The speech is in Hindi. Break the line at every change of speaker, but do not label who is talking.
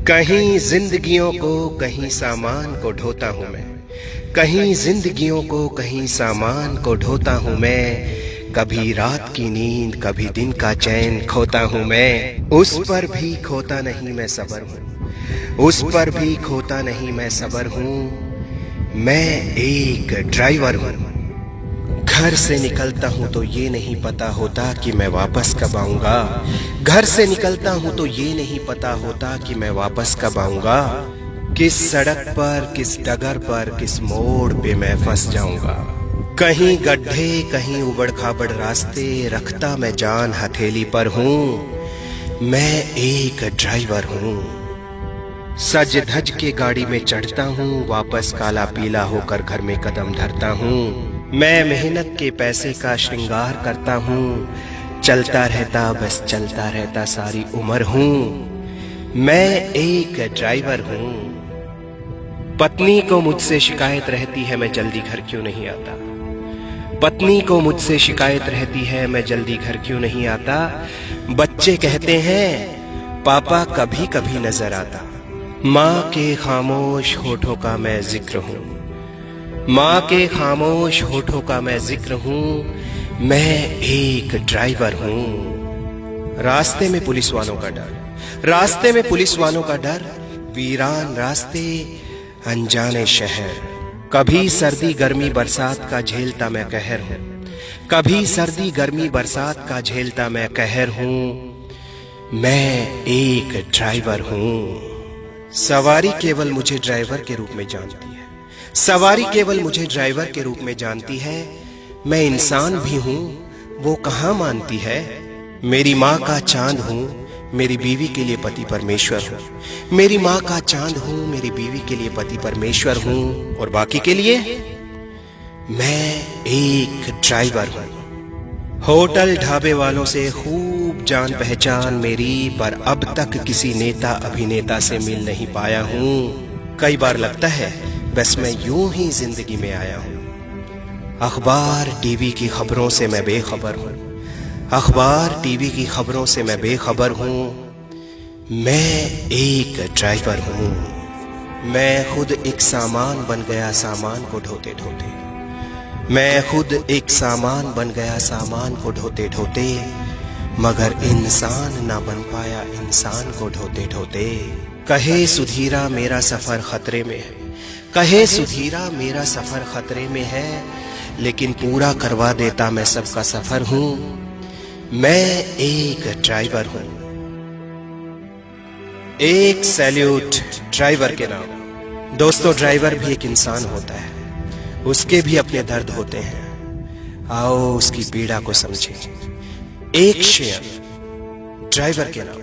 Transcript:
कहीं जिंदगियों को कहीं सामान को ढोता हूँ मैं, कहीं जिंदगियों को कहीं सामान को ढोता हूँ मैं। कभी रात की नींद कभी दिन का चैन खोता हूँ मैं। उस पर भी खोता नहीं मैं सबर हूँ, उस पर भी खोता नहीं मैं सबर हूँ। मैं एक ड्राइवर हूँ। घर से निकलता हूँ तो ये नहीं पता होता कि मैं वापस कब आऊंगा। घर से निकलता हूँ तो ये नहीं पता होता कि मैं वापस कब आऊंगा। किस सड़क पर, किस डगर पर, किस मोड़ पे मैं फंस जाऊंगा। कहीं गड्ढे कहीं उबड़ खाबड़ रास्ते, रखता मैं जान हथेली पर हूँ। मैं एक ड्राइवर हूँ। सज धज के गाड़ी में चढ़ता हूँ, वापस काला पीला होकर घर में कदम धरता हूँ। मैं मेहनत के पैसे का श्रृंगार करता हूँ, चलता रहता बस चलता रहता सारी उम्र हूँ। मैं एक ड्राइवर हूँ। पत्नी को मुझसे शिकायत रहती है मैं जल्दी घर क्यों नहीं आता। पत्नी को मुझसे शिकायत रहती है मैं जल्दी घर क्यों नहीं आता। बच्चे कहते हैं पापा कभी कभी नजर आता। माँ के खामोश होठों का मैं जिक्र हूँ, माँ के खामोश होठों का मैं जिक्र हूँ। मैं एक ड्राइवर हूँ। रास्ते में पुलिस वालों का डर, रास्ते में पुलिस वालों का डर, वीरान रास्ते अनजाने शहर। कभी सर्दी गर्मी बरसात का झेलता मैं कहर हूँ, कभी सर्दी गर्मी बरसात का झेलता मैं कहर हूँ। मैं एक ड्राइवर हूँ। सवारी केवल मुझे ड्राइवर के रूप में जानती है, सवारी केवल मुझे ड्राइवर के रूप में जानती है। मैं इंसान भी हूँ वो कहाँ मानती है। मेरी माँ का चांद हूँ, मेरी बीवी के लिए पति परमेश्वर हूँ। मेरी माँ का चांद हूँ, मेरी बीवी के लिए पति परमेश्वर हूँ। और बाकी के लिए मैं एक ड्राइवर हूँ। होटल ढाबे वालों से खूब जान पहचान मेरी, पर अब तक किसी नेता अभिनेता से मिल नहीं पाया हूँ। कई बार लगता है बस मैं यूं ही जिंदगी में आया हूँ। अखबार टीवी की खबरों से मैं बेखबर हूँ, अखबार टीवी की खबरों से मैं बेखबर हूँ। मैं एक ड्राइवर हूँ। मैं खुद एक सामान बन गया सामान को ढोते ढोते, मैं खुद एक सामान बन गया सामान को ढोते ढोते। मगर इंसान ना बन पाया इंसान को ढोते ढोते। कहे सुधीरा मेरा सफर खतरे में है, कहे सुधीरा मेरा सफर खतरे में है, लेकिन पूरा करवा देता मैं सबका सफर हूँ। मैं एक ड्राइवर हूँ। एक सैल्यूट ड्राइवर के नाम। दोस्तों, ड्राइवर भी एक इंसान होता है, उसके भी अपने दर्द होते हैं। आओ उसकी पीड़ा को समझें। एक शेयर ड्राइवर के नाम।